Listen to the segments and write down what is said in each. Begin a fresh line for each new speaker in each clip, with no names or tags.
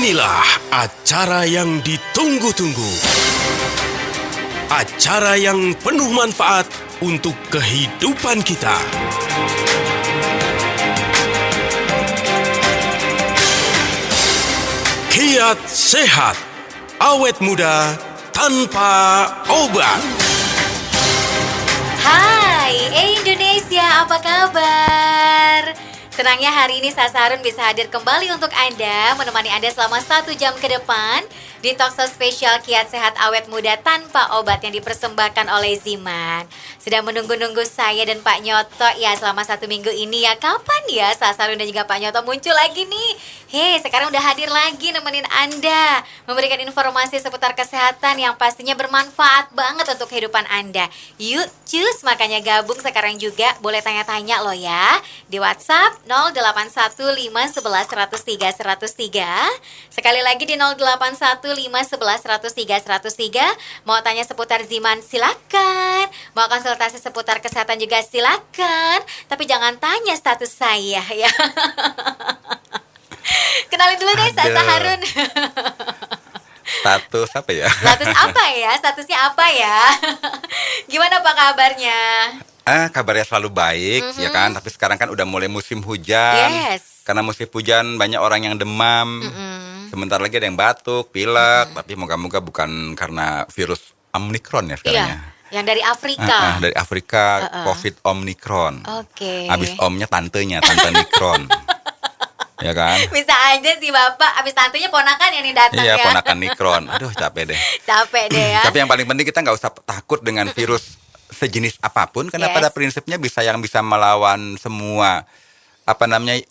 Inilah acara yang ditunggu-tunggu. Acara yang penuh manfaat untuk kehidupan kita. Kiat Sehat, awet muda tanpa obat.
Hai Indonesia, apa kabar? Senangnya hari ini Sasarun bisa hadir kembali untuk Anda, menemani Anda selama 1 jam ke depan di talkshow spesial Kiat Sehat Awet Muda Tanpa Obat yang dipersembahkan oleh Ziman. Sudah menunggu-nunggu saya dan Pak Nyoto ya selama 1 minggu ini ya. Kapan ya Sasarun dan juga Pak Nyoto muncul lagi nih? Hei, sekarang udah hadir lagi nemenin Anda, memberikan informasi seputar kesehatan yang pastinya bermanfaat banget untuk kehidupan Anda. Yuk, cus, makanya gabung sekarang juga. Boleh tanya-tanya loh ya di WhatsApp 081511103103. Sekali lagi di 081511103103. Mau tanya seputar Ziman silakan. Mau konsultasi seputar kesehatan juga silakan. Tapi jangan tanya status saya ya. Kenalin dulu deh Sasarun.
Status apa ya?
Status apa ya? Statusnya apa ya? Gimana Pak kabarnya?
Kabarnya selalu baik ya kan. Tapi sekarang kan udah mulai musim hujan.
Yes.
Karena musim hujan banyak orang yang demam. Sebentar lagi ada yang batuk, pilek. Tapi moga-moga bukan karena virus Omicron ya sekarang
Iya,
ya.
yang dari Afrika.
Dari Afrika, COVID Omicron.
Oke.
Habis omnya tantenya, tante Nikron. Ya kan?
Bisa aja sih Bapak, abis tantunya ponakan yang nih datang
Iya,
ya.
ponakan Nikron. Aduh, capek deh.
Capek deh ya.
Tapi yang paling penting kita nggak usah takut dengan virus sejenis apapun, karena
Yes.
pada prinsipnya bisa melawan semua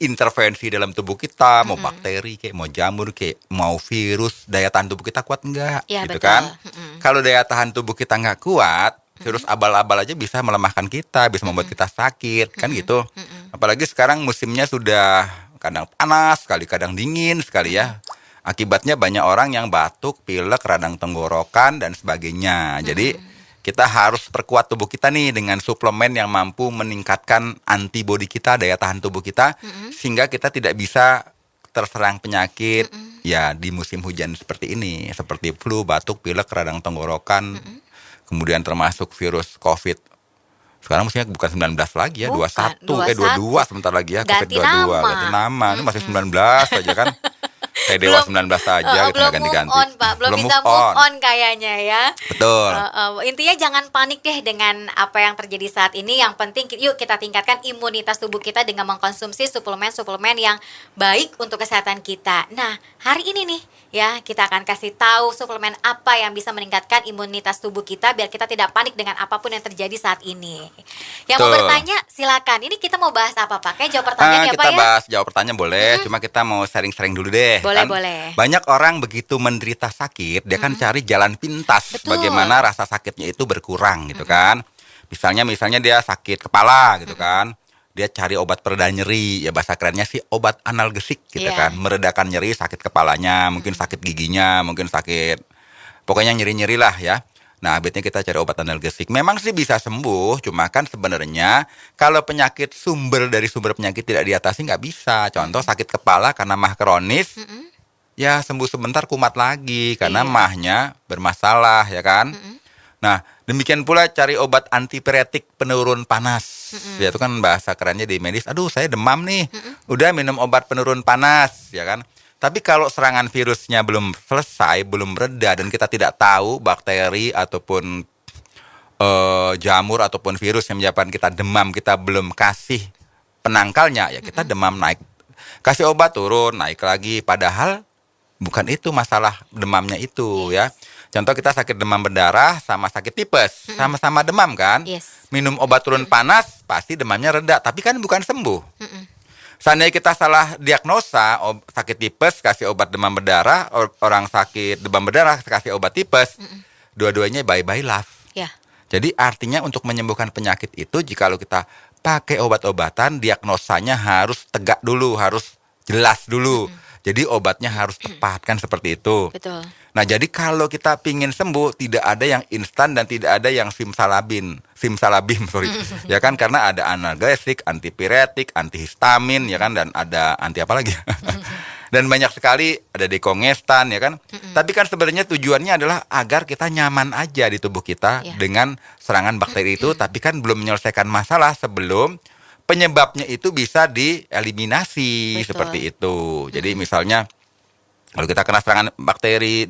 intervensi dalam tubuh kita, mau bakteri kayak, mau jamur kayak, mau virus, daya tahan tubuh kita kuat enggak?
Iya,
Gitu
betul.
kan? Kalau daya tahan tubuh kita nggak kuat, virus abal-abal aja bisa melemahkan kita, bisa membuat kita sakit, kan gitu. Apalagi sekarang musimnya sudah kadang panas sekali, kadang dingin sekali ya. Akibatnya banyak orang yang batuk, pilek, radang tenggorokan dan sebagainya. Jadi kita harus perkuat tubuh kita nih dengan suplemen yang mampu meningkatkan antibodi kita, daya tahan tubuh kita, sehingga kita tidak bisa terserang penyakit ya di musim hujan seperti ini, seperti flu, batuk, pilek, radang tenggorokan, kemudian termasuk virus COVID. Sekarang musimnya bukan 19 lagi ya,
Bukan,
22 sebentar lagi ya,
Ganti
COVID-22.
nama.
Ganti nama, ini masih 19 aja kan. Kayak Dewa 19 aja kita
belum
ganti-ganti.
move on Pak, belum bisa move on kayaknya ya.
Betul.
Intinya jangan panik deh dengan apa yang terjadi saat ini. Yang penting yuk kita tingkatkan imunitas tubuh kita dengan mengkonsumsi suplemen-suplemen yang baik untuk kesehatan kita. Nah, hari ini nih ya kita akan kasih tahu suplemen apa yang bisa meningkatkan imunitas tubuh kita biar kita tidak panik dengan apapun yang terjadi saat ini. Yang mau
Betul.
bertanya silakan. Ini kita mau bahas apa Pak? Kayak jawab pertanyaan ya Pak
Kita
ya.
bahas jawab pertanyaan boleh, cuma kita mau sharing-sharing dulu deh.
Boleh,
kan?
boleh.
Banyak orang begitu menderita sakit, dia kan cari jalan pintas
Betul.
bagaimana rasa sakitnya itu berkurang gitu kan. Misalnya dia sakit kepala gitu kan. Dia cari obat pereda nyeri, ya bahasa kerennya sih obat analgesik gitu
Iya.
kan. Meredakan nyeri sakit kepalanya, mungkin sakit giginya, mungkin sakit, pokoknya nyeri-nyeri lah ya. Nah, habisnya kita cari obat analgesik. Memang sih bisa sembuh, cuma kan sebenarnya kalau sumber penyakit tidak diatasi nggak bisa. Contoh sakit kepala karena mah kronis, ya sembuh sebentar kumat lagi karena
Iya.
mahnya bermasalah ya kan. Nah, demikian pula cari obat antipiretik penurun panas. Ya itu kan bahasa kerennya di medis. Aduh, saya demam nih. Udah minum obat penurun panas, ya kan. Tapi kalau serangan virusnya belum selesai, belum reda, dan kita tidak tahu bakteri ataupun jamur ataupun virus yang menyebabkan kita demam, kita belum kasih penangkalnya, ya kita demam naik. Kasih obat turun, naik lagi. Padahal bukan itu masalah demamnya itu ya. Contoh kita sakit demam berdarah sama sakit tipes, sama-sama demam kan.
Yes.
Minum obat turun panas, pasti demamnya reda, tapi kan bukan sembuh. Seandainya kita salah diagnosa sakit tipes kasih obat demam berdarah, orang sakit demam berdarah kasih obat tipes, dua-duanya bye-bye love.
Ya.
Jadi artinya untuk menyembuhkan penyakit itu jikalau kita pakai obat-obatan, diagnosanya harus tegak dulu, harus jelas dulu. Jadi obatnya harus tepat kan seperti itu.
Betul.
Nah, jadi kalau kita pingin sembuh, tidak ada yang instan dan tidak ada yang simsalabim, ya kan, karena ada analgesik, antipiretik, antihistamin, ya kan, dan ada anti apa lagi? Dan banyak sekali ada dekongestan ya kan. Tapi kan sebenarnya tujuannya adalah agar kita nyaman aja di tubuh kita dengan serangan bakteri itu, tapi kan belum menyelesaikan masalah sebelum penyebabnya itu bisa dieliminasi.
Betul.
Seperti itu. Jadi misalnya kalau kita kena serangan bakteri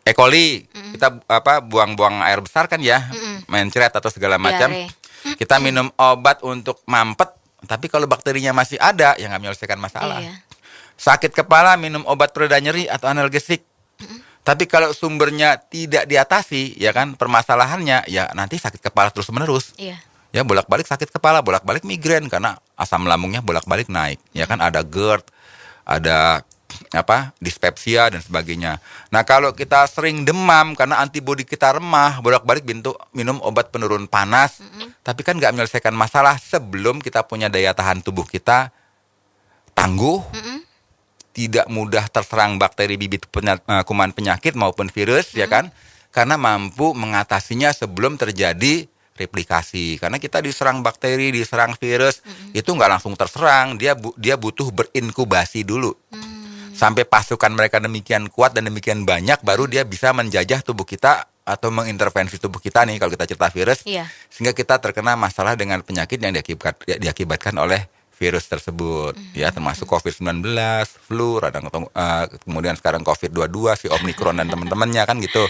E. coli, kita buang-buang air besar kan ya, mencret atau segala macam.
Diare.
Kita minum obat untuk mampet, tapi kalau bakterinya masih ada, ya nggak menyelesaikan masalah.
Iya.
Sakit kepala, minum obat pereda nyeri atau analgesik. Tapi kalau sumbernya tidak diatasi, ya kan, permasalahannya, ya nanti sakit kepala terus-menerus.
Iya.
Ya bolak-balik sakit kepala, bolak-balik migrain karena asam lambungnya bolak-balik naik. Ya kan, ada GERD, ada dispepsia dan sebagainya. Nah, kalau kita sering demam karena antibodi kita remah, bolak-balik minum obat penurun panas, tapi kan nggak menyelesaikan masalah sebelum kita punya daya tahan tubuh kita tangguh, tidak mudah terserang bakteri bibit kuman penyakit maupun virus, ya kan? Karena mampu mengatasinya sebelum terjadi replikasi. Karena kita diserang bakteri, diserang virus, itu nggak langsung terserang, dia butuh berinkubasi dulu. Sampai pasukan mereka demikian kuat dan demikian banyak, baru dia bisa menjajah tubuh kita atau mengintervensi tubuh kita nih kalau kita cerita virus, sehingga kita terkena masalah dengan penyakit yang diakibatkan oleh virus tersebut, ya termasuk COVID-19, flu, kemudian sekarang COVID-22, si Omikron dan teman-temannya kan gitu.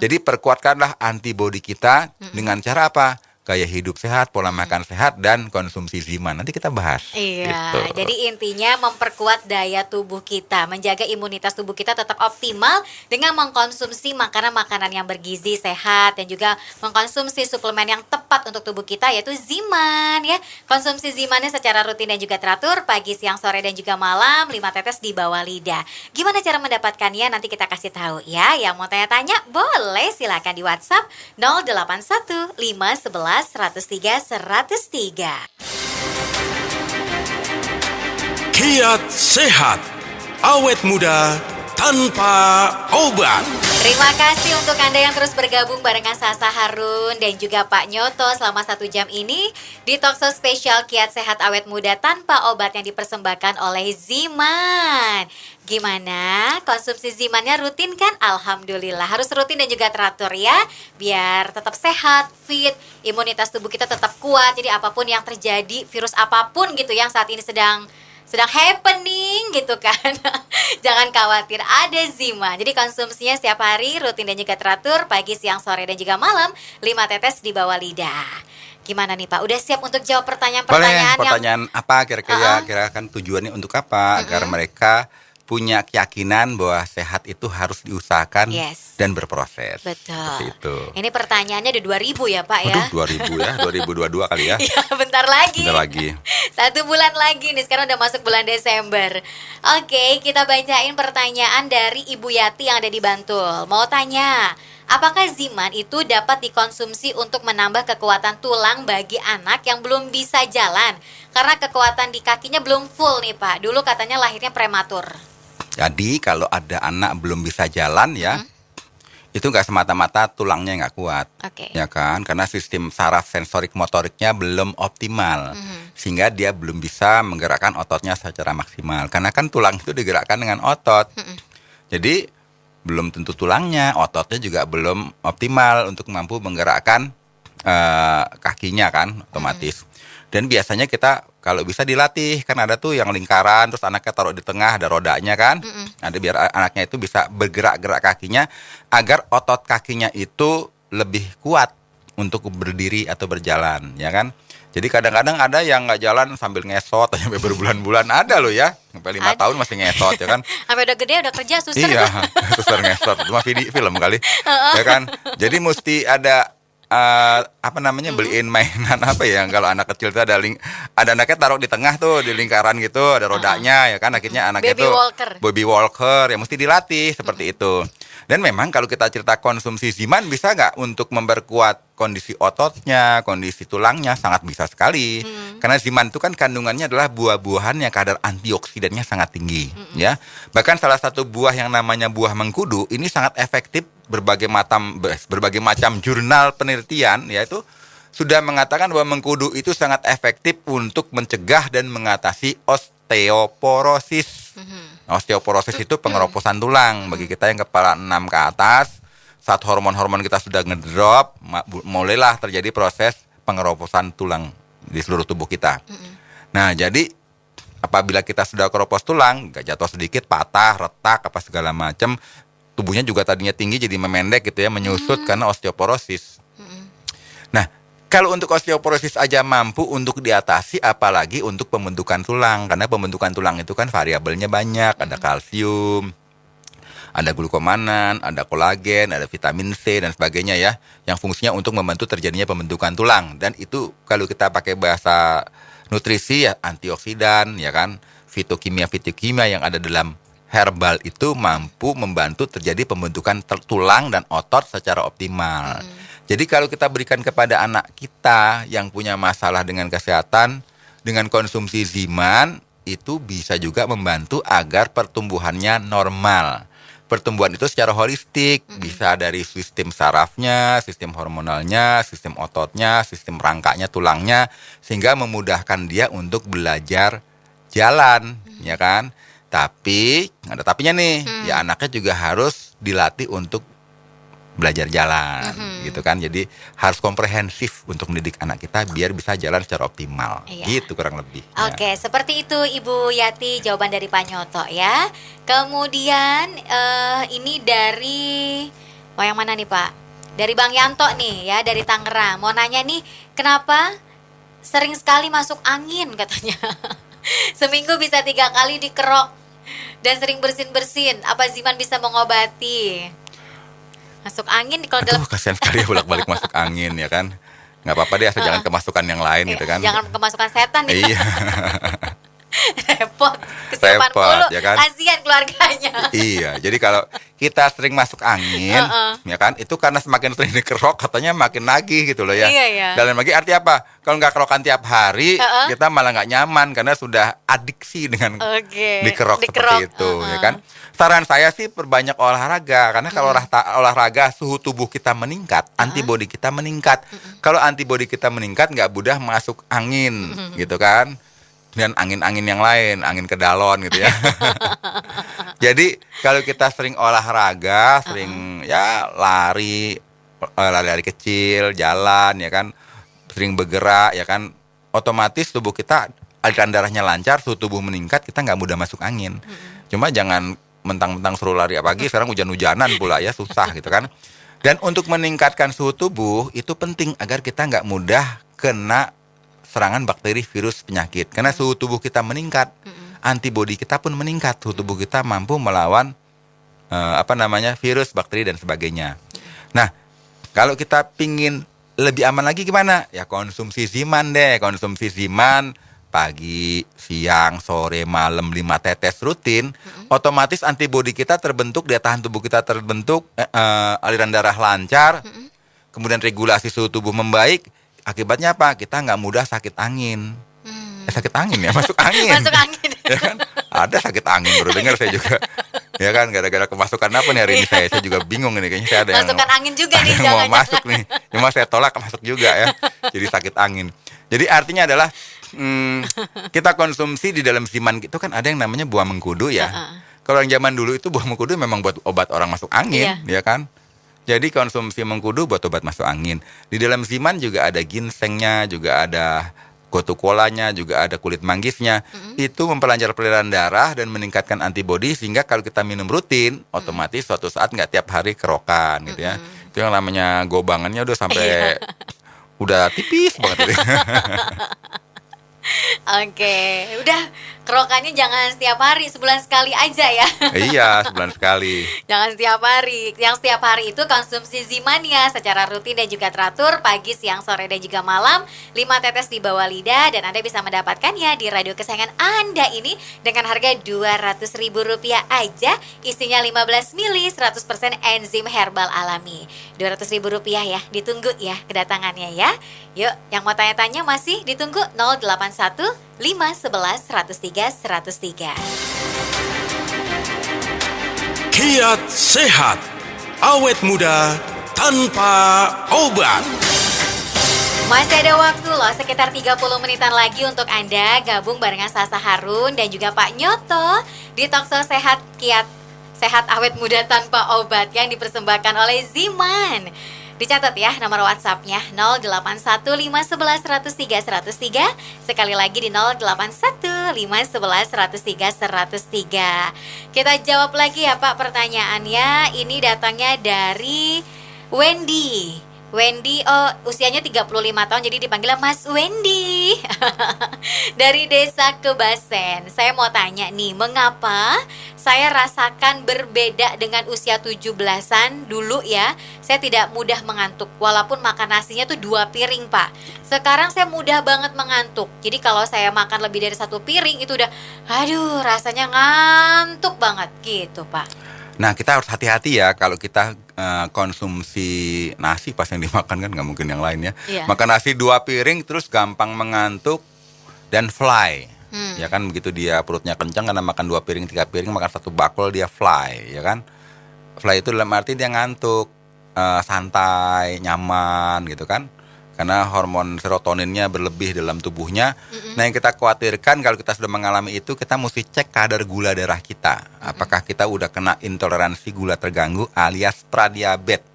Jadi perkuatkanlah antibodi kita dengan cara apa? Gaya hidup sehat, pola makan sehat, dan konsumsi ziman. Nanti kita bahas.
Iya,
gitu.
jadi intinya memperkuat daya tubuh kita, menjaga imunitas tubuh kita tetap optimal dengan mengkonsumsi makanan-makanan yang bergizi, sehat, dan juga mengkonsumsi suplemen yang tepat untuk tubuh kita, yaitu Ziman ya. Konsumsi Zimannya secara rutin dan juga teratur, pagi, siang, sore, dan juga malam, 5 tetes di bawah lidah. Gimana cara mendapatkannya? Nanti kita kasih tahu ya. Yang mau tanya-tanya, boleh silakan di WhatsApp 081 511 103 103.
Kiat sehat, awet muda tanpa obat.
Terima kasih untuk Anda yang terus bergabung barengan Sasa Harun dan juga Pak Nyoto selama 1 jam ini di Talkshow spesial Kiat Sehat Awet Muda Tanpa Obat yang dipersembahkan oleh Ziman. Gimana? Konsumsi Zimannya rutin kan? Alhamdulillah. Harus rutin dan juga teratur ya, biar tetap sehat, fit, imunitas tubuh kita tetap kuat. Jadi apapun yang terjadi, virus apapun gitu yang saat ini sedang happening gitu kan, jangan khawatir, ada Ziman. Jadi konsumsinya setiap hari, rutin dan juga teratur, pagi, siang, sore, dan juga malam, 5 tetes di bawah lidah. Gimana nih Pak, udah siap untuk jawab pertanyaan-pertanyaan?
Boleh, pertanyaan apa kira-kira kan tujuannya untuk apa? Agar mereka punya keyakinan bahwa sehat itu harus diusahakan dan berproses.
Betul.
Seperti itu.
Ini pertanyaannya ada 2000 ya Pak ya?
Aduh, 2000 ya, 2022 kali ya.
Iya, bentar lagi. 1 bulan lagi nih, sekarang udah masuk bulan Desember. Oke, kita bacain pertanyaan dari Ibu Yati yang ada di Bantul. Mau tanya, apakah Ziman itu dapat dikonsumsi untuk menambah kekuatan tulang bagi anak yang belum bisa jalan? Karena kekuatan di kakinya belum full nih Pak. Dulu katanya lahirnya prematur.
Jadi kalau ada anak belum bisa jalan ya, itu nggak semata-mata tulangnya nggak kuat, ya kan? Karena sistem saraf sensorik motoriknya belum optimal, sehingga dia belum bisa menggerakkan ototnya secara maksimal. Karena kan tulang itu digerakkan dengan otot, jadi belum tentu tulangnya, ototnya juga belum optimal untuk mampu menggerakkan kakinya kan, otomatis. Dan biasanya kita kalau bisa dilatih, kan ada tuh yang lingkaran, terus anaknya taruh di tengah, ada rodanya kan. Ada biar anaknya itu bisa bergerak-gerak kakinya, agar otot kakinya itu lebih kuat untuk berdiri atau berjalan, ya kan. Jadi kadang-kadang ada yang nggak jalan sambil ngesot, sampai berbulan-bulan, ada loh ya. Sampai 5 tahun masih ngesot, ya kan.
Sampai udah gede, udah kerja, suster.
Iya, suster ngesot, cuma film kali, ya kan. Jadi mesti ada beliin mainan apa ya, kalau anak kecil itu ada anaknya taruh di tengah tuh, di lingkaran gitu, ada rodanya ya kan, akhirnya anaknya baby walker ya, mesti dilatih seperti itu. Dan memang kalau kita cerita konsumsi Ziman bisa nggak untuk memperkuat kondisi ototnya, kondisi tulangnya, sangat bisa sekali. Karena Ziman itu kan kandungannya adalah buah-buahan yang kadar antioksidannya sangat tinggi, ya. Bahkan salah satu buah yang namanya buah mengkudu ini sangat efektif. Berbagai macam jurnal penelitian yaitu sudah mengatakan bahwa mengkudu itu sangat efektif untuk mencegah dan mengatasi osteoporosis. Osteoporosis itu pengeroposan tulang. Bagi kita yang kepala 6 ke atas, saat hormon-hormon kita sudah ngedrop, mulailah terjadi proses pengeroposan tulang di seluruh tubuh kita. Nah, jadi apabila kita sudah keropos tulang, gak jatuh sedikit, patah, retak, apa segala macam, tubuhnya juga tadinya tinggi jadi memendek gitu ya, menyusut karena osteoporosis. Nah, kalau untuk osteoporosis aja mampu untuk diatasi, apalagi untuk pembentukan tulang. Karena pembentukan tulang itu kan variabelnya banyak, ada kalsium, ada glukomanan, ada kolagen, ada vitamin C dan sebagainya ya, yang fungsinya untuk membantu terjadinya pembentukan tulang. Dan itu kalau kita pakai bahasa nutrisi ya antioksidan ya kan, fitokimia yang ada dalam herbal itu mampu membantu terjadi pembentukan tulang dan otot secara optimal. Jadi kalau kita berikan kepada anak kita yang punya masalah dengan kesehatan, dengan konsumsi Ziman, itu bisa juga membantu agar pertumbuhannya normal. Pertumbuhan itu secara holistik, bisa dari sistem sarafnya, sistem hormonalnya, sistem ototnya, sistem rangkanya, tulangnya, sehingga memudahkan dia untuk belajar jalan, ya kan? Tapi, ada tapinya nih, ya anaknya juga harus dilatih untuk belajar jalan, gitu kan? Jadi harus komprehensif untuk mendidik anak kita biar bisa jalan secara optimal, gitu kurang lebih.
Oke, seperti itu Ibu Yati jawaban dari Pak Nyoto ya. Kemudian ini dari, yang mana nih Pak? Dari Bang Yanto nih ya, dari Tangerang. Mau nanya nih, kenapa sering sekali masuk angin katanya? Seminggu bisa 3 kali dikerok dan sering bersin-bersin. Apa Ziman bisa mengobati? Masuk angin kalau dalam...
kasihan sekali ya bolak-balik masuk angin ya kan. Nggak apa-apa deh asal jangan kemasukan yang lain gitu kan.
Jangan kemasukan setan nih.
Iya.
Repot, kesiapan mulu,
ya kan?
kasihan keluarganya.
Iya, jadi kalau kita sering masuk angin, ya kan, itu karena semakin sering dikerok katanya makin nagih gitu loh ya.
Iya.
Dalam lagi arti apa? Kalau nggak kerokan tiap hari, kita malah nggak nyaman karena sudah adiksi dengan dikerok seperti itu, ya kan. Saran saya sih perbanyak olahraga, karena kalau olahraga suhu tubuh kita meningkat, antibodi kita meningkat. Kalau antibodi kita meningkat, nggak mudah masuk angin, gitu kan. Dan angin-angin yang lain, angin kedalon gitu ya. Jadi kalau kita sering olahraga, sering ya lari kecil, jalan ya kan, sering bergerak ya kan, otomatis tubuh kita aliran darahnya lancar, suhu tubuh meningkat, kita nggak mudah masuk angin. Cuma jangan mentang-mentang suruh lari pagi, sekarang hujan-hujanan pula ya, susah gitu kan. Dan untuk meningkatkan suhu tubuh itu penting agar kita nggak mudah kena serangan bakteri, virus, penyakit. Karena suhu tubuh kita meningkat, antibodi kita pun meningkat. Suhu tubuh kita mampu melawan virus, bakteri dan sebagainya. Nah, kalau kita pingin lebih aman lagi gimana? Ya konsumsi Ziman deh. Konsumsi Ziman pagi, siang, sore, malam 5 tetes rutin. Otomatis antibodi kita terbentuk, daya tahan tubuh kita terbentuk, aliran darah lancar, kemudian regulasi suhu tubuh membaik. Akibatnya apa? Kita nggak mudah sakit angin. Sakit angin ya, masuk angin.
Masuk angin.
Ya kan? Ada sakit angin, baru dengar saya juga. Ya kan, gara-gara kemasukan apa nih hari ini saya juga bingung ini. Kayaknya saya ada
masukan angin juga nih,
yang mau masuk nih. Cuma saya tolak masuk juga ya. Jadi sakit angin. Jadi artinya adalah kita konsumsi di dalam Ziman itu kan ada yang namanya buah mengkudu ya. Kalau yang zaman dulu itu buah mengkudu memang buat obat orang masuk angin, ya kan? Jadi konsumsi mengkudu buat obat masuk angin. Di dalam Ziman juga ada ginsengnya, juga ada gotu-kolanya, juga ada kulit manggisnya. Itu memperlancar peredaran darah dan meningkatkan antibodi, sehingga kalau kita minum rutin, otomatis suatu saat nggak tiap hari kerokan gitu ya. Itu yang namanya gobangannya udah sampai udah tipis banget.
Oke, udah kerokannya jangan setiap hari, sebulan sekali aja ya.
Iya, sebulan sekali.
Jangan setiap hari. Yang setiap hari itu konsumsi Ziman ya, secara rutin dan juga teratur, pagi, siang, sore dan juga malam. 5 tetes di bawah lidah, dan Anda bisa mendapatkannya di radio kesayangan Anda ini dengan harga Rp200.000 aja. Isinya 15 mili, 100% enzim herbal alami. Rp200.000 ya, ditunggu ya kedatangannya ya. Yuk, yang mau tanya-tanya masih ditunggu 081 511 103 103.
Kiat sehat, awet muda tanpa obat.
Masih ada waktu loh, sekitar 30 menitan lagi untuk Anda gabung barengan Sasa Harun dan juga Pak Nyoto di Talkshow Sehat Kiat Sehat Awet Muda Tanpa Obat yang dipersembahkan oleh Ziman. Dicatat ya nomor WhatsApp-nya 081511103103. Sekali lagi di 081511103103. Kita jawab lagi ya Pak pertanyaannya. Ini datangnya dari Wendy. Wendy, usianya 35 tahun, jadi dipanggilnya Mas Wendy. Dari Desa Kebasen. Saya mau tanya nih, mengapa saya rasakan berbeda dengan usia 17-an dulu ya. Saya tidak mudah mengantuk, walaupun makan nasinya tuh 2 piring Pak. Sekarang saya mudah banget mengantuk. Jadi kalau saya makan lebih dari 1 piring itu udah, aduh rasanya ngantuk banget gitu Pak.
Nah, kita harus hati-hati ya kalau kita konsumsi nasi pas yang dimakan kan nggak mungkin yang lainnya.
Iya.
Makan nasi 2 piring terus gampang mengantuk dan fly. Ya kan begitu dia perutnya kencang karena makan 2 piring 3 piring makan 1 bakul dia fly, ya kan. Fly itu dalam arti dia ngantuk, santai, nyaman gitu kan. Karena hormon serotoninnya berlebih dalam tubuhnya. Nah yang kita khawatirkan kalau kita sudah mengalami itu, kita mesti cek kadar gula darah kita. Apakah kita udah kena intoleransi gula terganggu alias pradiabet.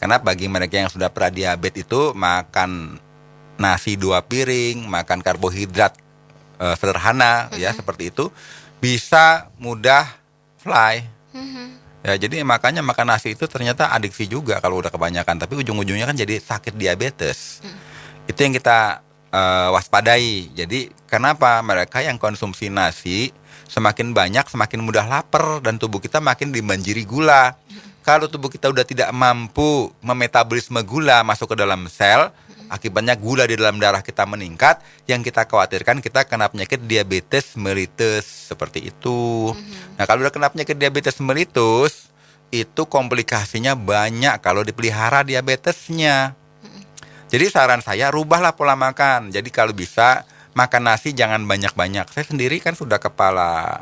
Karena bagi mereka yang sudah pradiabet itu makan nasi 2 piring, makan karbohidrat sederhana ya seperti itu, bisa mudah fly. Ya jadi makanya makan nasi itu ternyata adiksi juga kalau udah kebanyakan, tapi ujung-ujungnya kan jadi sakit diabetes. Itu yang kita waspadai. Jadi kenapa mereka yang konsumsi nasi semakin banyak semakin mudah lapar dan tubuh kita makin dibanjiri gula. Kalau tubuh kita udah tidak mampu memetabolisme gula masuk ke dalam sel, akibatnya gula di dalam darah kita meningkat. Yang kita khawatirkan kita kena penyakit diabetes mellitus seperti itu. Nah kalau udah kena penyakit diabetes mellitus, itu komplikasinya banyak kalau dipelihara diabetesnya. Jadi saran saya rubahlah pola makan. Jadi kalau bisa makan nasi jangan banyak-banyak. Saya sendiri kan sudah kepala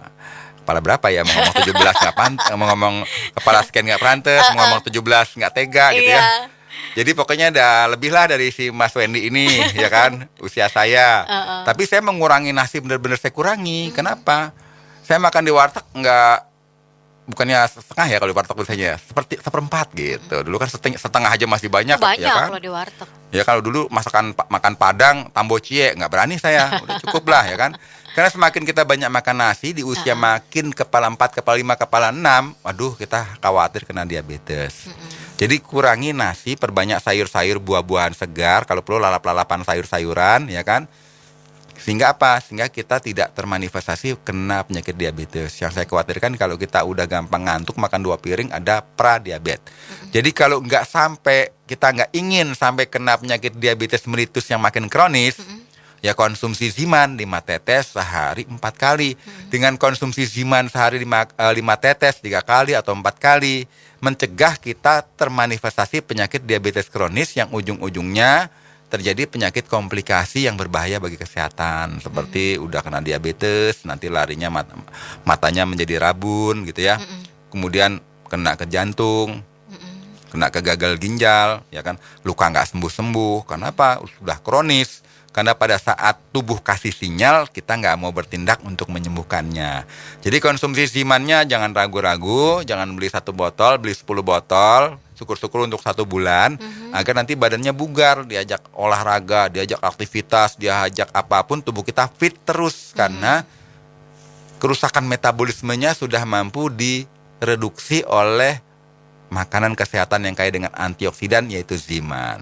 berapa ya, mau ngomong 17 nggak pantas, mau ngomong kepala sekian nggak pantas, mau ngomong 17 nggak tega gitu ya. Jadi pokoknya ada lebih lah dari si Mas Wendy ini, ya kan, usia saya. Tapi saya mengurangi nasi, benar-benar saya kurangi. Kenapa? Saya makan di warteg bukannya setengah ya kalau di warteg biasanya, seperti 1/4 gitu. Dulu kan setengah aja masih banyak ya kan?
Kalau di warteg.
Ya kalau dulu makan Padang, tambocie, nggak berani saya, udah cukup lah ya kan. Karena semakin kita banyak makan nasi di usia makin kepala 4, kepala 5, kepala 6, waduh kita khawatir kena diabetes. Jadi kurangi nasi, perbanyak sayur-sayur, buah-buahan segar, kalau perlu lalap-lalapan sayur-sayuran, ya kan? Sehingga apa? Sehingga kita tidak termanifestasi kena penyakit diabetes. Yang saya khawatirkan kalau kita udah gampang ngantuk, makan 2 piring, ada pradiabetes. Jadi kalau kita nggak ingin sampai kena penyakit diabetes mellitus yang makin kronis, ya konsumsi Ziman 5 tetes sehari 4 kali. Dengan konsumsi Ziman sehari 5 tetes 3 kali atau 4 kali, mencegah kita termanifestasi penyakit diabetes kronis yang ujung-ujungnya terjadi penyakit komplikasi yang berbahaya bagi kesehatan. Seperti udah kena diabetes, nanti larinya matanya menjadi rabun gitu ya. Kemudian kena ke jantung, kena ke gagal ginjal, ya kan, luka nggak sembuh-sembuh. Kenapa? Sudah kronis. Karena pada saat tubuh kasih sinyal, kita nggak mau bertindak untuk menyembuhkannya. Jadi konsumsi Zimannya jangan ragu-ragu, jangan beli 1 botol, beli 10 botol, syukur-syukur untuk 1 bulan, agar nanti badannya bugar, diajak olahraga, diajak aktivitas, diajak apapun, tubuh kita fit terus. Karena kerusakan metabolismenya sudah mampu direduksi oleh makanan kesehatan yang kaya dengan antioksidan, yaitu Ziman.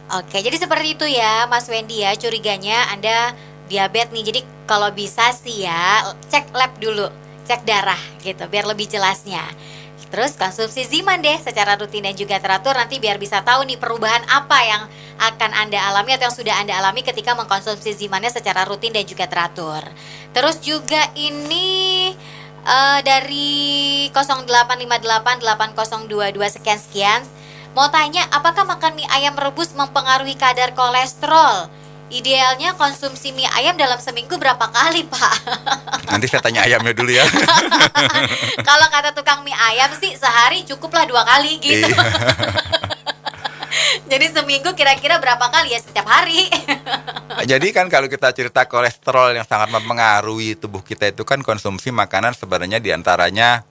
Oke, jadi seperti itu ya Mas Wendy ya, curiganya Anda diabetes nih. Jadi kalau bisa sih ya, cek lab dulu, cek darah gitu, biar lebih jelasnya. Terus konsumsi Ziman deh secara rutin dan juga teratur, nanti biar bisa tahu nih perubahan apa yang akan Anda alami atau yang sudah Anda alami ketika mengkonsumsi Zimannya secara rutin dan juga teratur. Terus juga ini dari 08588022 sekian. Mau tanya, apakah makan mie ayam rebus mempengaruhi kadar kolesterol? Idealnya konsumsi mie ayam dalam seminggu berapa kali, Pak?
Nanti saya tanya ayamnya dulu ya.
Kalau kata tukang mie ayam sih sehari cukuplah 2 kali gitu. Jadi seminggu kira-kira berapa kali ya? Setiap hari.
Jadi kan kalau kita cerita kolesterol yang sangat mempengaruhi tubuh kita itu kan konsumsi makanan sebenarnya diantaranya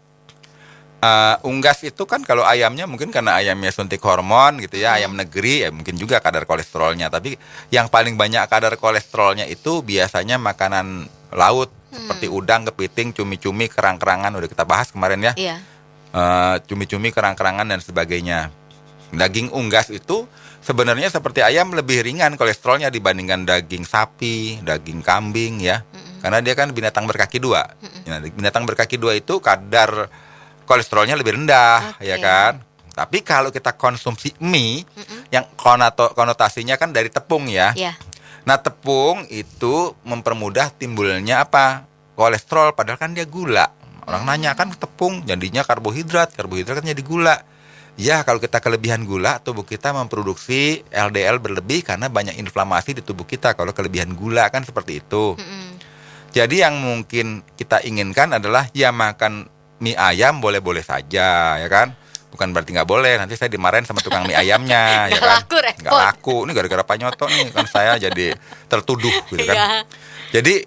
unggas itu kan kalau ayamnya mungkin karena ayamnya suntik hormon gitu ya, ayam negeri ya mungkin juga kadar kolesterolnya. Tapi yang paling banyak kadar kolesterolnya itu biasanya makanan laut seperti udang, kepiting, cumi-cumi, kerang-kerangan udah kita bahas kemarin ya.
Iya.
Cumi-cumi, kerang-kerangan dan sebagainya. Daging unggas itu sebenarnya seperti ayam lebih ringan kolesterolnya dibandingkan daging sapi, daging kambing ya. Karena dia kan binatang berkaki dua. Nah, binatang berkaki dua itu kadar kolesterolnya lebih rendah,
Oke.
ya kan? Tapi kalau kita konsumsi mie, yang konotasinya kan dari tepung ya.
Iya.
Nah, tepung itu mempermudah timbulnya apa? Kolesterol, padahal kan dia gula. Orang nanya kan tepung, jadinya karbohidrat kan jadi gula. Ya, kalau kita kelebihan gula, tubuh kita memproduksi LDL berlebih karena banyak inflamasi di tubuh kita. Kalau kelebihan gula kan seperti itu. Jadi yang mungkin kita inginkan adalah ya makan mie ayam boleh-boleh saja, ya kan? Bukan berarti nggak boleh, nanti saya dimarahin sama tukang mie ayamnya, ya
Nggak
kan?
laku, repot.
Nggak laku, ini gara-gara Pak Nyoto nih, kan saya jadi tertuduh, gitu kan?
Iya.
Jadi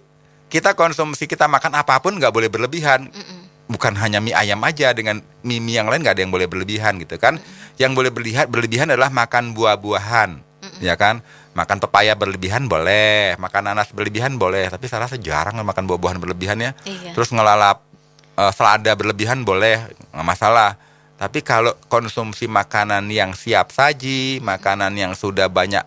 kita konsumsi, kita makan apapun nggak boleh berlebihan. Bukan hanya mie ayam aja, dengan mie yang lain nggak ada yang boleh berlebihan, gitu kan? Yang boleh berlebihan adalah makan buah-buahan, ya kan? Makan pepaya berlebihan boleh, makan nanas berlebihan boleh, tapi saya rasa jarang makan buah-buahan berlebihan ya.
Iya.
Terus ngelalap selada berlebihan boleh, nggak masalah. Tapi kalau konsumsi makanan yang siap saji, makanan yang sudah banyak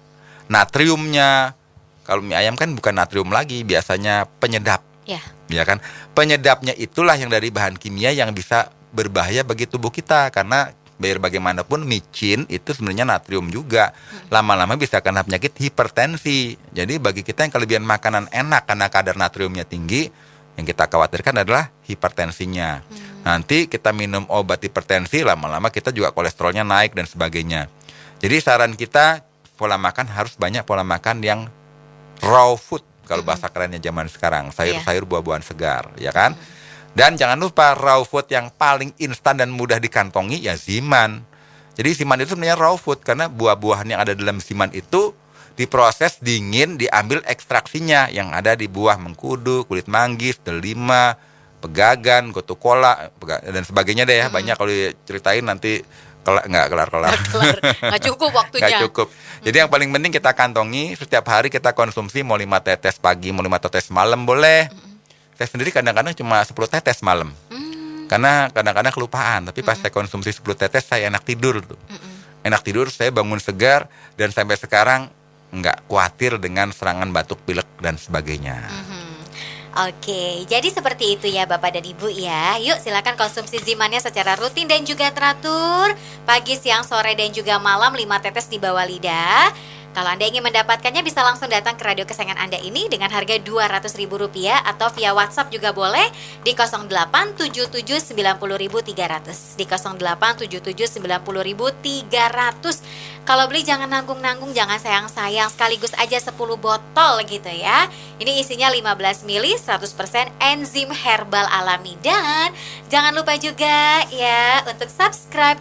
natriumnya, kalau mie ayam kan bukan natrium lagi, biasanya penyedap,
Ya.
ya kan? Penyedapnya itulah yang dari bahan kimia yang bisa berbahaya bagi tubuh kita, karena biar bagaimanapun micin itu sebenarnya natrium juga. Lama-lama bisa kena penyakit hipertensi. Jadi bagi kita yang kelebihan makanan enak karena kadar natriumnya tinggi, yang kita khawatirkan adalah hipertensinya. Nanti kita minum obat hipertensi, lama-lama kita juga kolesterolnya naik dan sebagainya. Jadi saran kita, pola makan harus banyak pola makan yang raw food, kalau bahasa kerennya zaman sekarang, sayur-sayur, buah-buahan segar, ya kan? Dan jangan lupa raw food yang paling instan dan mudah dikantongi ya ziman. Jadi ziman itu sebenarnya raw food karena buah-buahan yang ada dalam ziman itu diproses dingin, diambil ekstraksinya yang ada di buah mengkudu, kulit manggis, delima, pegagan, gotu kola, dan sebagainya deh ya. Banyak kalau diceritain nanti nggak kelar-kelar.
Nggak cukup waktunya.
Nggak cukup. Jadi yang paling penting kita kantongi, setiap hari kita konsumsi mau 5 tetes pagi, mau 5 tetes malam boleh. Saya sendiri kadang-kadang cuma 10 tetes malam. Karena kadang-kadang kelupaan, tapi pas saya konsumsi 10 tetes saya enak tidur tuh. Enak tidur, saya bangun segar, dan sampai sekarang nggak khawatir dengan serangan batuk pilek dan sebagainya.
Oke, jadi seperti itu ya Bapak dan Ibu ya. Yuk silakan konsumsi zimannya secara rutin dan juga teratur. Pagi, siang, sore, dan juga malam 5 tetes di bawah lidah. Kalau Anda ingin mendapatkannya bisa langsung datang ke radio kesayangan Anda ini dengan harga Rp200.000 atau via WhatsApp juga boleh di 087790.300 di 087790.300. Kalau beli jangan nanggung-nanggung, jangan sayang-sayang, sekaligus aja 10 botol gitu ya. Ini isinya 15 ml 100% enzim herbal alami, dan jangan lupa juga ya untuk subscribe,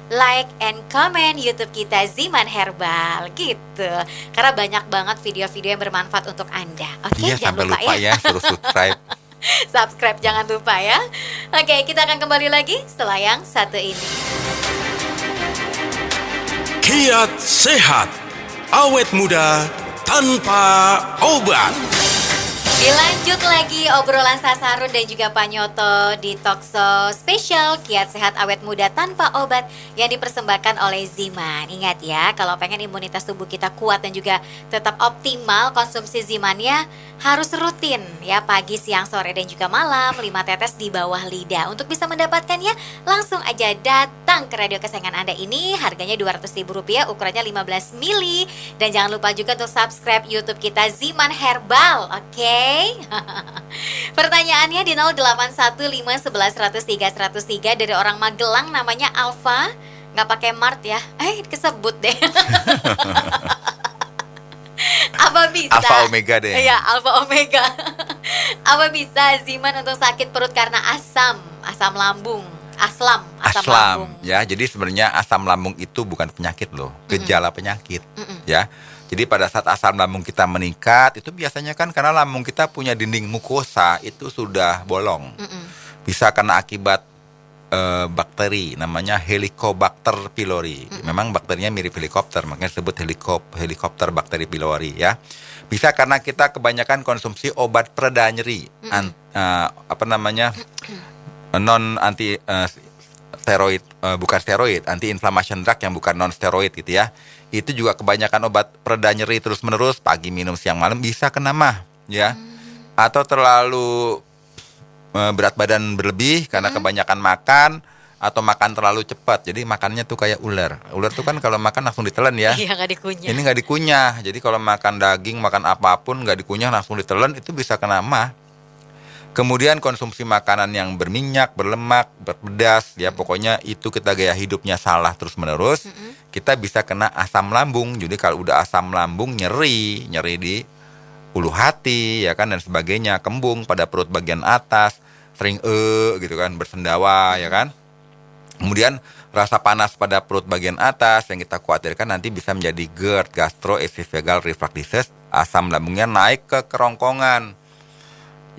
like and comment YouTube kita Ziman Herbal gitu. Karena banyak banget video-video yang bermanfaat untuk Anda. Oke,
Iya,
jangan
sampai
lupa
lupa ya suruh subscribe.
Subscribe jangan lupa ya. Oke, kita akan kembali lagi setelah yang satu ini.
Kiat sehat, awet muda tanpa obat.
Dilanjut lagi obrolan Sasarun dan juga Pak Nyoto di Talkshow spesial Kiat Sehat Awet Muda Tanpa Obat yang dipersembahkan oleh Ziman. Ingat ya, kalau pengen imunitas tubuh kita kuat dan juga tetap optimal, konsumsi Zimannya harus rutin ya, pagi, siang, sore, dan juga malam 5 tetes di bawah lidah. Untuk bisa mendapatkannya, langsung aja datang ke radio kesayangan Anda ini. Harganya Rp200.000, ukurannya 15 mili. Dan jangan lupa juga untuk subscribe YouTube kita Ziman Herbal, oke? Pertanyaannya di 081511103103 dari orang Magelang namanya Alfa, nggak pakai Mart ya? Kesebut deh. Apa bisa?
Alfa Omega deh.
Iya, Alfa Omega. Apa bisa Ziman untuk sakit perut karena asam lambung? asam
asam
lambung.
ya. Jadi sebenarnya asam lambung itu bukan penyakit loh, gejala penyakit ya. Jadi pada saat asam lambung kita meningkat itu biasanya kan karena lambung kita punya dinding mukosa itu sudah bolong. Bisa karena akibat bakteri namanya Helicobacter pylori. Memang bakterinya mirip helikopter, makanya disebut Helicobacter bakteri pylori ya. Bisa karena kita kebanyakan konsumsi obat pereda nyeri, non anti steroid, bukan steroid, anti inflammation drug yang bukan non steroid gitu ya. Itu juga kebanyakan obat pereda nyeri terus menerus, pagi minum siang malam, bisa kena mah ya. Atau terlalu berat badan berlebih karena kebanyakan makan atau makan terlalu cepat. Jadi makannya tuh kayak ular. Ular tuh kan kalau makan langsung ditelan ya.
Iya, nggak dikunyah.
Ini nggak dikunyah. Jadi kalau makan daging, makan apapun nggak dikunyah langsung ditelan, itu bisa kena mah. Kemudian konsumsi makanan yang berminyak, berlemak, berpedas, ya pokoknya itu kita gaya hidupnya salah terus menerus, kita bisa kena asam lambung. Jadi kalau udah asam lambung nyeri di ulu hati ya kan dan sebagainya, kembung pada perut bagian atas, sering gitu kan, bersendawa ya kan. Kemudian rasa panas pada perut bagian atas yang kita khawatirkan nanti bisa menjadi GERD, gastroesophageal reflux, asam lambungnya naik ke kerongkongan.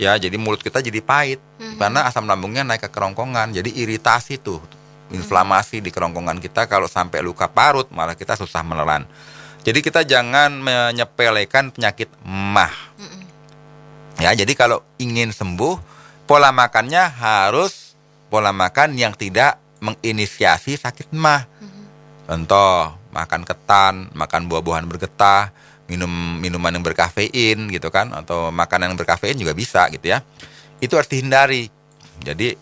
Ya, jadi mulut kita jadi pahit karena asam lambungnya naik ke kerongkongan. Jadi iritasi tuh, inflamasi di kerongkongan kita, kalau sampai luka parut malah kita susah menelan. Jadi kita jangan menyepelekan penyakit MAH. Ya, jadi kalau ingin sembuh, pola makannya harus pola makan yang tidak menginisiasi sakit MAH. Contoh, makan ketan, makan buah-buahan bergetah, minum minuman yang berkafein gitu kan, atau makanan yang berkafein juga bisa gitu ya. Itu harus dihindari. Jadi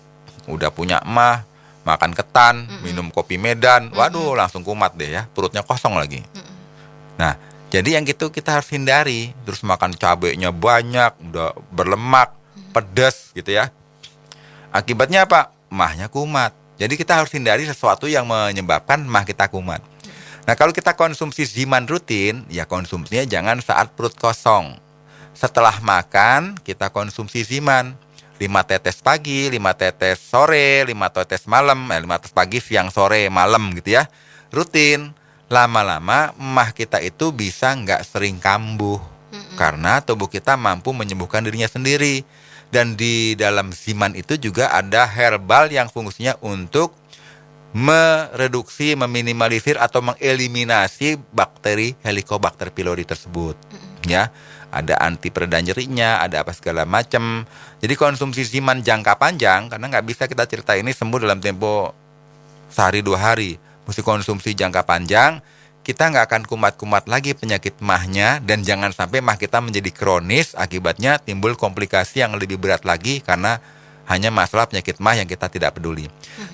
udah punya MAH, makan ketan, minum kopi Medan, waduh langsung kumat deh ya, perutnya kosong lagi. Nah, jadi yang gitu kita harus hindari. Terus makan cabenya banyak, udah berlemak, pedas gitu ya. Akibatnya apa? MAH-nya kumat. Jadi kita harus hindari sesuatu yang menyebabkan MAH kita kumat. Nah, kalau kita konsumsi Ziman rutin, ya konsumsinya jangan saat perut kosong. Setelah makan, kita konsumsi Ziman. 5 tetes pagi, 5 tetes sore, 5 tetes malam, 5 tetes pagi, siang, sore, malam gitu ya. Rutin. Lama-lama MAH kita itu bisa nggak sering kambuh. Karena tubuh kita mampu menyembuhkan dirinya sendiri. Dan di dalam Ziman itu juga ada herbal yang fungsinya untuk mereduksi, meminimalisir atau mengeliminasi bakteri Helicobacter pylori tersebut. Ya, ada anti pereda nyerinya, ada apa segala macam. Jadi konsumsi Ziman jangka panjang, karena nggak bisa kita cerita ini sembuh dalam tempo sehari 2 hari. Mesti konsumsi jangka panjang, kita nggak akan kumat-kumat lagi penyakit MAH-nya, dan jangan sampai MAH kita menjadi kronis, akibatnya timbul komplikasi yang lebih berat lagi karena hanya masalah penyakit MAH yang kita tidak peduli.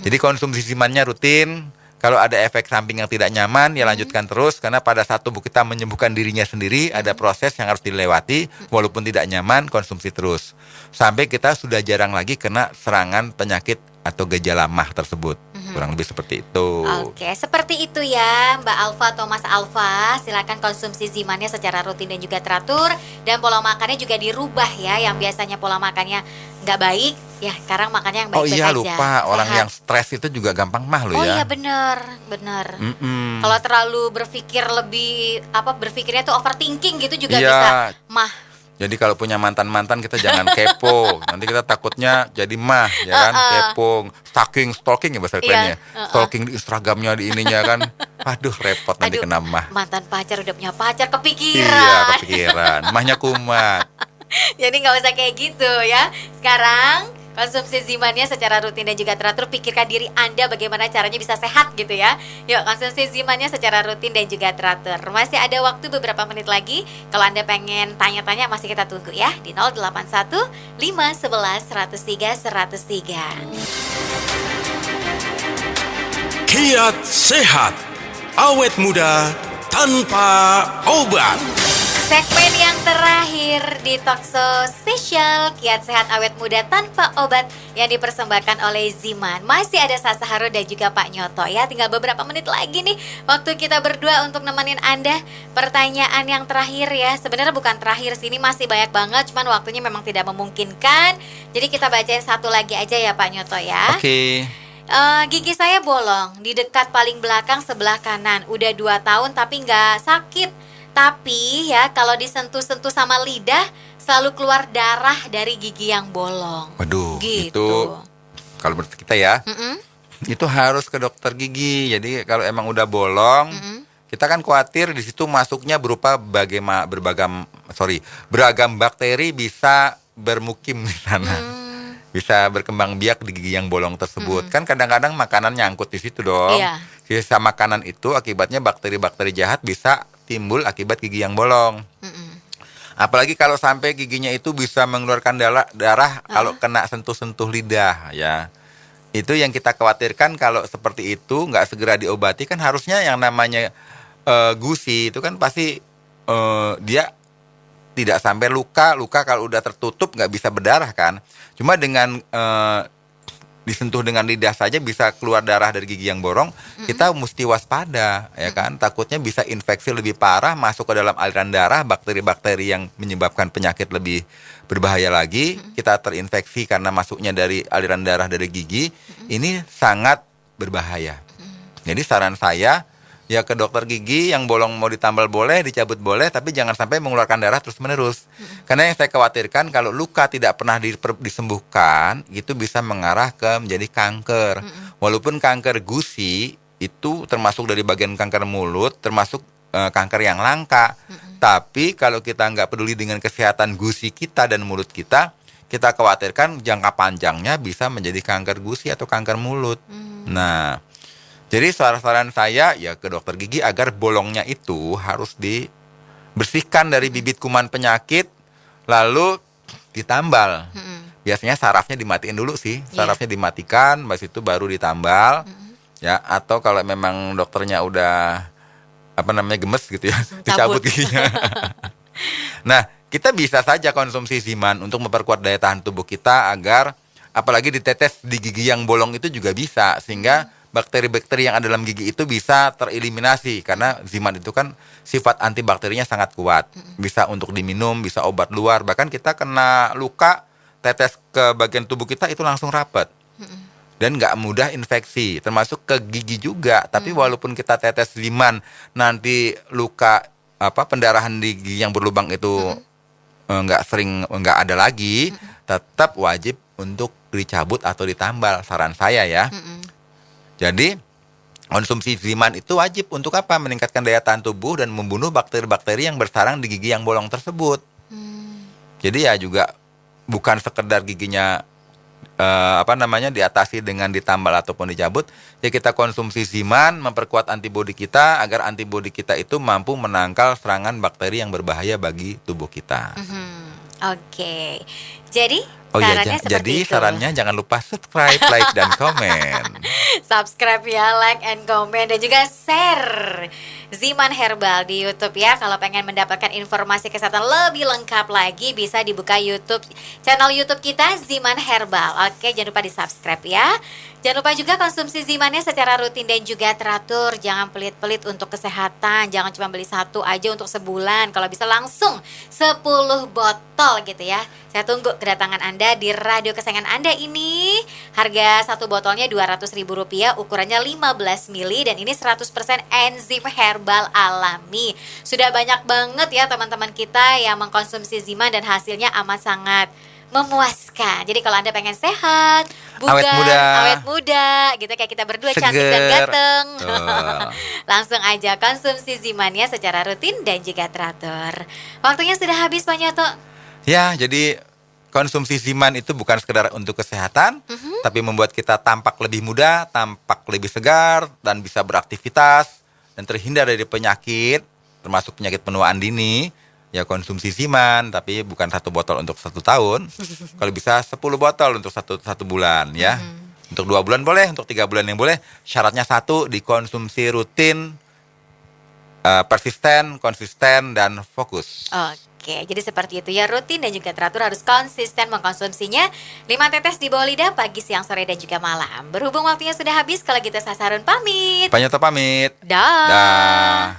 Jadi konsumsi Zimannya rutin. Kalau ada efek samping yang tidak nyaman, ya lanjutkan terus, karena pada saat tubuh kita menyembuhkan dirinya sendiri, ada proses yang harus dilewati, walaupun tidak nyaman, konsumsi terus. Sampai kita sudah jarang lagi kena serangan penyakit atau gejala MAH tersebut. Kurang lebih seperti itu.
Oke, seperti itu ya Mbak Alfa atau Mas Alfa. Silakan konsumsi Zimannya secara rutin dan juga teratur. Dan pola makannya juga dirubah ya. Yang biasanya pola makannya nggak baik, ya sekarang makannya yang baik-baik aja.
Oh iya, lupa, orang yang stres itu juga gampang MAH loh ya.
Oh iya, benar. Kalau terlalu berpikir berpikirnya tuh overthinking gitu juga bisa MAH.
Jadi kalau punya mantan-mantan kita jangan kepo. Nanti kita takutnya jadi MAH ya kan, kepo. Stalking ya bahasa kerennya. Stalking di Instagramnya, di ininya kan. Aduh, repot nanti kena MAH.
Mantan pacar udah punya pacar, kepikiran.
Iya, kepikiran. MAH-nya kumat.
Jadi nggak usah kayak gitu ya. Sekarang konsumsi Zimannya secara rutin dan juga teratur. Pikirkan diri Anda bagaimana caranya bisa sehat gitu ya. Yuk konsumsi Zimannya secara rutin dan juga teratur. Masih ada waktu beberapa menit lagi. Kalau Anda pengen tanya-tanya masih kita tunggu ya. Di 081 511 103 103.
Kiat sehat, awet muda tanpa obat.
Segmen yang terakhir di Talkshow spesial Kiat Sehat Awet Muda Tanpa Obat yang dipersembahkan oleh Ziman. Masih ada Sasa Haro dan juga Pak Nyoto ya. Tinggal beberapa menit lagi nih waktu kita berdua untuk nemenin Anda. Pertanyaan yang terakhir ya. Sebenarnya bukan terakhir sih, ini masih banyak banget, cuman waktunya memang tidak memungkinkan. Jadi kita bacain satu lagi aja ya Pak Nyoto ya.
Oke.
Gigi saya bolong di dekat paling belakang sebelah kanan. Udah 2 tahun tapi nggak sakit. Tapi ya kalau disentuh-sentuh sama lidah selalu keluar darah dari gigi yang bolong.
Waduh,
Gitu.
itu kalau menurut kita ya,
Mm-mm.
itu harus ke dokter gigi. Jadi kalau emang udah bolong, kita kan khawatir di situ masuknya berupa beragam bakteri bisa bermukim di sana. Bisa berkembang biak di gigi yang bolong tersebut. Kan kadang-kadang makanan nyangkut di situ dong.
Iya.
Sisa makanan itu akibatnya bakteri-bakteri jahat bisa timbul akibat gigi yang bolong. Apalagi kalau sampai giginya itu bisa mengeluarkan darah kalau kena sentuh-sentuh lidah ya. Itu yang kita khawatirkan kalau seperti itu nggak segera diobati kan harusnya yang namanya gusi itu kan pasti dia tidak sampai luka kalau udah tertutup nggak bisa berdarah kan. Cuma dengan disentuh dengan lidah saja bisa keluar darah dari gigi yang bolong, kita mesti waspada ya kan. Takutnya bisa infeksi lebih parah masuk ke dalam aliran darah, bakteri-bakteri yang menyebabkan penyakit lebih berbahaya lagi. Kita terinfeksi karena masuknya dari aliran darah dari gigi. Ini sangat berbahaya. Jadi saran saya ya ke dokter gigi, yang bolong mau ditambal boleh, dicabut boleh, tapi jangan sampai mengeluarkan darah terus-menerus. Karena yang saya khawatirkan kalau luka tidak pernah disembuhkan, itu bisa mengarah ke menjadi kanker. Walaupun kanker gusi itu termasuk dari bagian kanker mulut, termasuk kanker yang langka. Tapi kalau kita nggak peduli dengan kesehatan gusi kita dan mulut kita khawatirkan jangka panjangnya bisa menjadi kanker gusi atau kanker mulut. Nah, jadi saran saya ya ke dokter gigi agar bolongnya itu harus dibersihkan dari bibit kuman penyakit, lalu ditambal. Biasanya sarafnya dimatiin dulu sih, sarafnya dimatikan, habis itu baru ditambal. Ya, atau kalau memang dokternya udah gemes gitu ya, dicabut giginya. Nah, kita bisa saja konsumsi Ziman untuk memperkuat daya tahan tubuh kita agar apalagi ditetes di gigi yang bolong itu juga bisa sehingga bakteri-bakteri yang ada dalam gigi itu bisa tereliminasi karena Ziman itu kan sifat antibakterinya sangat kuat. Bisa untuk diminum, bisa obat luar, bahkan kita kena luka tetes ke bagian tubuh kita itu langsung rapat. Dan nggak mudah infeksi, termasuk ke gigi juga. Tapi walaupun kita tetes Ziman nanti luka pendarahan di gigi yang berlubang itu nggak ada lagi, tetap wajib untuk dicabut atau ditambal, saran saya ya. Jadi konsumsi Ziman itu wajib untuk apa? Meningkatkan daya tahan tubuh dan membunuh bakteri-bakteri yang bersarang di gigi yang bolong tersebut. Jadi ya juga bukan sekedar giginya diatasi dengan ditambal ataupun dicabut. Ya kita konsumsi Ziman, memperkuat antibodi kita agar antibodi kita itu mampu menangkal serangan bakteri yang berbahaya bagi tubuh kita.
Oke. Jadi
Oh iya,
sarannya seperti
jadi
itu.
sarannya jangan lupa subscribe, like, dan komen.
Subscribe ya, like and comment dan juga share Ziman Herbal di YouTube ya. Kalau pengen mendapatkan informasi kesehatan lebih lengkap lagi bisa dibuka channel YouTube kita Ziman Herbal. Oke, jangan lupa di-subscribe ya. Jangan lupa juga konsumsi Zimannya secara rutin dan juga teratur. Jangan pelit-pelit untuk kesehatan. Jangan cuma beli 1 aja untuk sebulan. Kalau bisa langsung 10 botol gitu ya. Saya tunggu kedatangan Anda di radio kesayangan Anda ini. Harga 1 botolnya Rp200.000, ukurannya 15 ml dan ini 100% enzim herbal alami. Sudah banyak banget ya teman-teman kita yang mengkonsumsi Ziman dan hasilnya amat sangat memuaskan. Jadi kalau Anda pengen sehat, bugar, awet muda gitu kayak kita berdua, cantik dan ganteng. Langsung aja konsumsi Zimannya secara rutin dan juga teratur. Waktunya sudah habis Pak Nyoto.
Ya, jadi konsumsi Ziman itu bukan sekedar untuk kesehatan, tapi membuat kita tampak lebih muda, tampak lebih segar, dan bisa beraktivitas, dan terhindar dari penyakit, termasuk penyakit penuaan dini. Ya konsumsi Ziman, tapi bukan 1 botol untuk 1 tahun. Kalau bisa 10 botol untuk satu bulan ya. Untuk 2 bulan boleh, untuk 3 bulan yang boleh. Syaratnya 1, dikonsumsi rutin, persisten, konsisten, dan fokus.
Oke, jadi seperti itu ya, rutin dan juga teratur, harus konsisten mengkonsumsinya. 5 tetes di bawah lidah pagi, siang, sore, dan juga malam. Berhubung waktunya sudah habis, kalau gitu Sasarun pamit.
Pak Nyoto pamit.
Dah.
Dah.